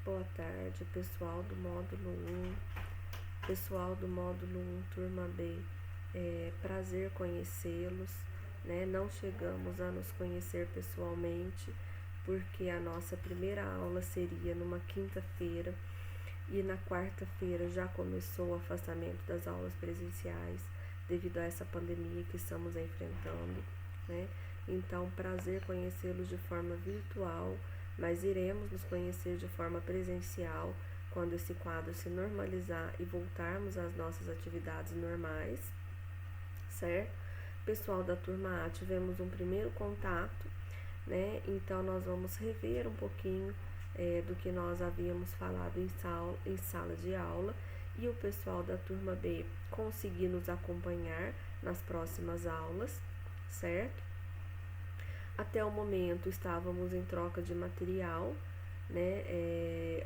Boa tarde, pessoal do módulo 1, pessoal do módulo 1, turma B. Prazer conhecê-los, né? Não chegamos a nos conhecer pessoalmente, porque a nossa primeira aula seria numa quinta-feira e na quarta-feira já começou o afastamento das aulas presenciais devido a essa pandemia que estamos enfrentando, né? Então, prazer conhecê-los de forma virtual, mas iremos nos conhecer de forma presencial quando esse quadro se normalizar e voltarmos às nossas atividades normais, certo? Pessoal da turma A, tivemos um primeiro contato, né? Então, nós vamos rever um pouquinho do que nós havíamos falado em sala de aula, e o pessoal da turma B conseguir nos acompanhar nas próximas aulas, certo? Até o momento estávamos em troca de material, né?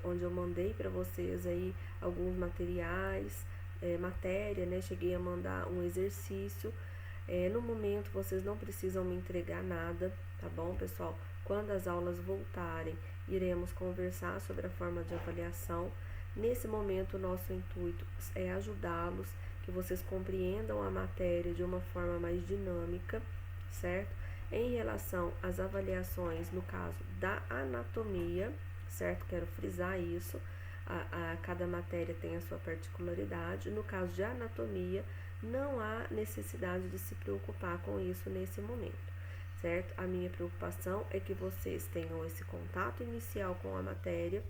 Onde eu mandei para vocês aí alguns materiais, matéria, né? Cheguei a mandar um exercício. No momento vocês não precisam me entregar nada, tá bom, pessoal? Quando as aulas voltarem, iremos conversar sobre a forma de avaliação. Nesse momento, o nosso intuito é ajudá-los, que vocês compreendam a matéria de uma forma mais dinâmica, certo? Em relação às avaliações, no caso da anatomia, certo? Quero frisar isso. Cada matéria tem a sua particularidade. No caso de anatomia, não há necessidade de se preocupar com isso nesse momento, certo? A minha preocupação é que vocês tenham esse contato inicial com a matéria,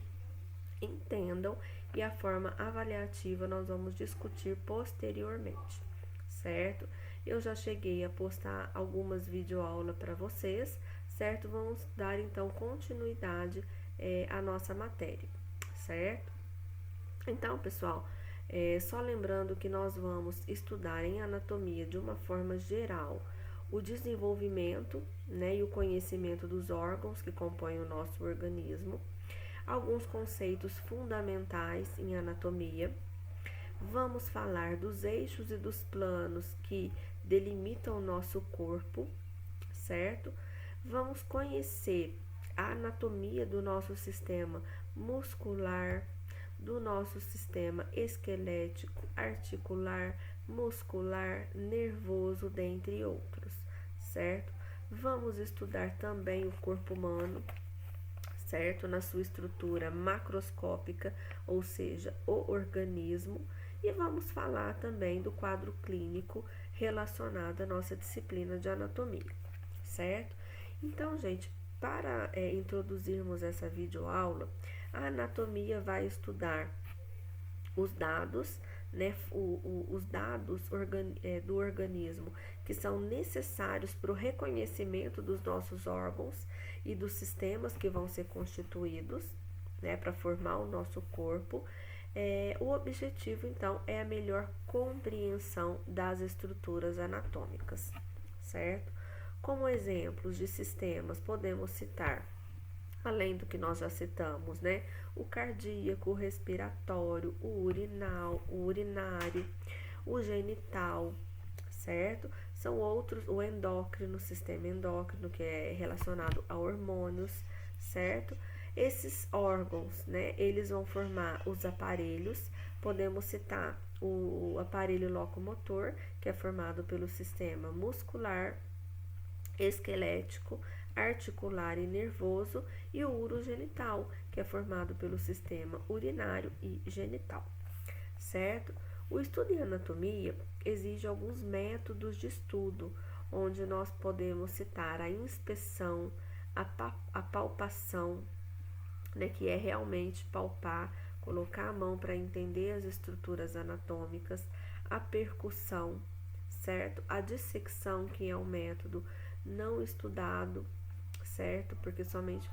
entendam, e a forma avaliativa nós vamos discutir posteriormente, certo? Eu já cheguei a postar algumas videoaulas para vocês, certo? Vamos dar então continuidade à nossa matéria, certo? Então, pessoal, só lembrando que nós vamos estudar em anatomia de uma forma geral o desenvolvimento, né, e o conhecimento dos órgãos que compõem o nosso organismo, alguns conceitos fundamentais em anatomia. Vamos falar dos eixos e dos planos que delimitam o nosso corpo, certo? Vamos conhecer a anatomia do nosso sistema muscular, do nosso sistema esquelético, articular, muscular, nervoso, dentre outros, certo? Vamos estudar também o corpo humano, certo? Na sua estrutura macroscópica, ou seja, o organismo, e vamos falar também do quadro clínico relacionado à nossa disciplina de anatomia, certo? Então, gente, para introduzirmos essa videoaula, a anatomia vai estudar os dados, né, os dados do organismo que são necessários para o reconhecimento dos nossos órgãos e dos sistemas que vão ser constituídos, né, para formar o nosso corpo. O objetivo, então, é a melhor compreensão das estruturas anatômicas, certo? Como exemplos de sistemas, podemos citar, além do que nós já citamos, né? O cardíaco, o respiratório, o urinal, o urinário, o genital, certo? São outros, o endócrino, sistema endócrino, que é relacionado a hormônios, certo? Esses órgãos, né, eles vão formar os aparelhos. Podemos citar o aparelho locomotor, que é formado pelo sistema muscular, esquelético, articular e nervoso, e o urogenital, que é formado pelo sistema urinário e genital, certo? O estudo em anatomia exige alguns métodos de estudo, onde nós podemos citar a inspeção, a palpação, né, que é realmente palpar, colocar a mão para entender as estruturas anatômicas, a percussão, certo? A dissecção, que é um método não estudado, certo? Porque somente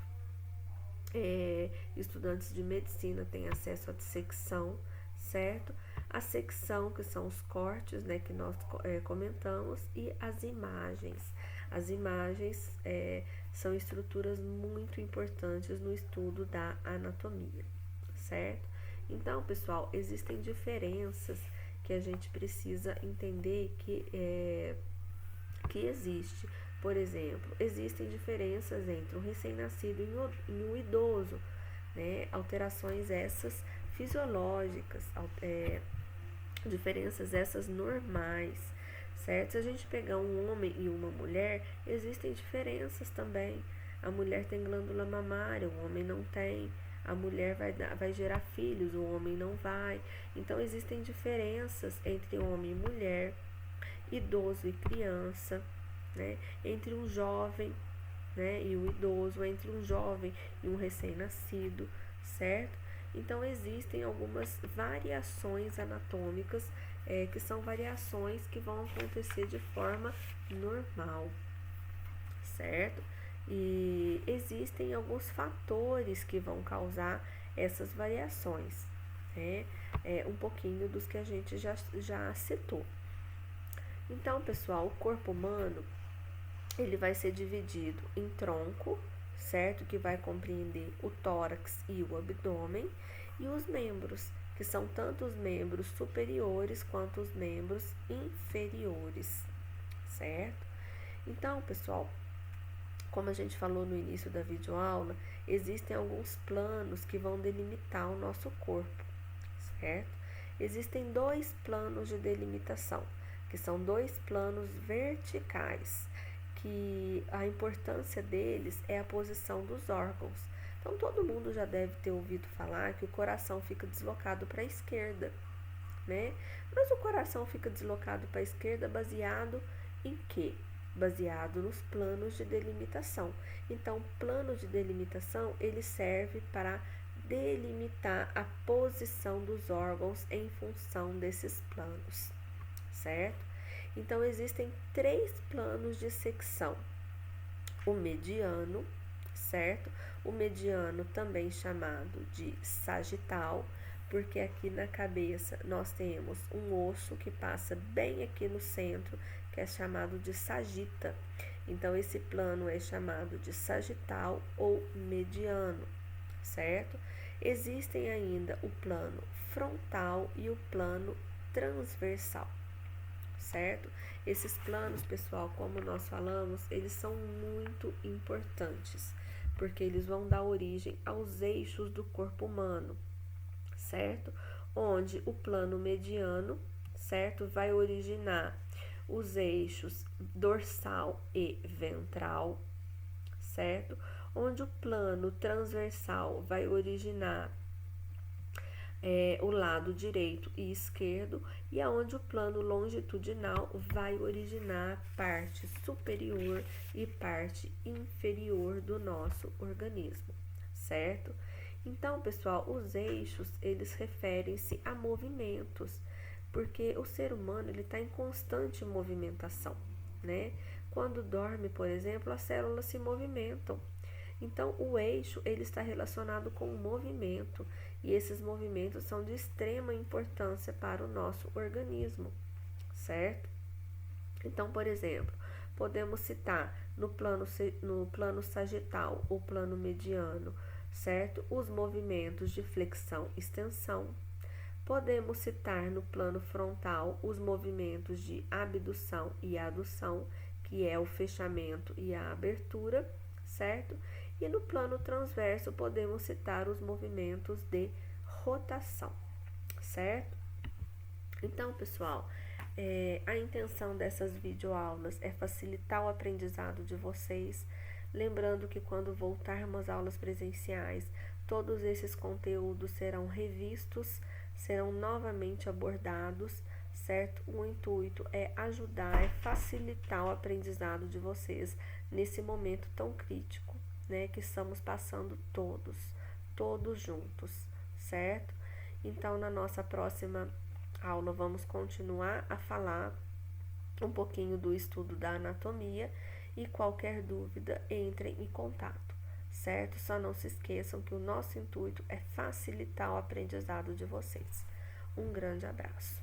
estudantes de medicina têm acesso à dissecção, certo? A secção, que são os cortes, né, que nós comentamos, e as imagens. As imagens são estruturas muito importantes no estudo da anatomia, certo? Então, pessoal, existem diferenças que a gente precisa entender que existe. Por exemplo, existem diferenças entre um recém-nascido e um idoso, né? Alterações essas fisiológicas, diferenças essas normais, certo? Se a gente pegar um homem e uma mulher, existem diferenças também. A mulher tem glândula mamária, o homem não tem. A mulher vai gerar filhos, o homem não vai. Então existem diferenças entre homem e mulher, idoso e criança, né? Entre um jovem, né, e o idoso, entre um jovem e um recém-nascido, certo? Então existem algumas variações anatômicas, que são variações que vão acontecer de forma normal, certo? E existem alguns fatores que vão causar essas variações, né? Um pouquinho dos que a gente já citou. Então, pessoal, o corpo humano ele vai ser dividido em tronco, certo? Que vai compreender o tórax e o abdômen, e os membros, que são tanto os membros superiores quanto os membros inferiores, certo? Então, pessoal, como a gente falou no início da videoaula, existem alguns planos que vão delimitar o nosso corpo, certo? Existem dois planos de delimitação, que são dois planos verticais, que a importância deles é a posição dos órgãos. Então, todo mundo já deve ter ouvido falar que o coração fica deslocado para a esquerda, né? Mas o coração fica deslocado para a esquerda baseado em quê? Baseado nos planos de delimitação. Então, o plano de delimitação, ele serve para delimitar a posição dos órgãos em função desses planos, certo? Então, existem 3 planos de secção. O mediano, certo? O mediano também chamado de sagital, porque aqui na cabeça nós temos um osso que passa bem aqui no centro, que é chamado de sagita. Então, esse plano é chamado de sagital ou mediano, certo? Existem ainda o plano frontal e o plano transversal, certo? Esses planos, pessoal, como nós falamos, eles são muito importantes, porque eles vão dar origem aos eixos do corpo humano, certo? Onde o plano mediano, certo, vai originar os eixos dorsal e ventral, certo? Onde o plano transversal vai originar o lado direito e esquerdo, e aonde o plano longitudinal vai originar parte superior e parte inferior do nosso organismo, certo? Então, pessoal, os eixos, eles referem-se a movimentos, porque o ser humano ele está em constante movimentação, né? Quando dorme, por exemplo, as células se movimentam. Então, o eixo ele está relacionado com o movimento, e esses movimentos são de extrema importância para o nosso organismo, certo? Então, por exemplo, podemos citar no plano sagital, o plano mediano, certo? Os movimentos de flexão e extensão. Podemos citar no plano frontal os movimentos de abdução e adução, que é o fechamento e a abertura, certo? E no plano transverso podemos citar os movimentos de rotação, certo? Então, pessoal, a intenção dessas videoaulas é facilitar o aprendizado de vocês. Lembrando que quando voltarmos às aulas presenciais, todos esses conteúdos serão revistos, serão novamente abordados, certo? O intuito é ajudar, é facilitar o aprendizado de vocês nesse momento tão crítico, né, que estamos passando todos juntos, certo? Então, na nossa próxima aula, vamos continuar a falar um pouquinho do estudo da anatomia, e qualquer dúvida, entrem em contato, certo? Só não se esqueçam que o nosso intuito é facilitar o aprendizado de vocês. Um grande abraço.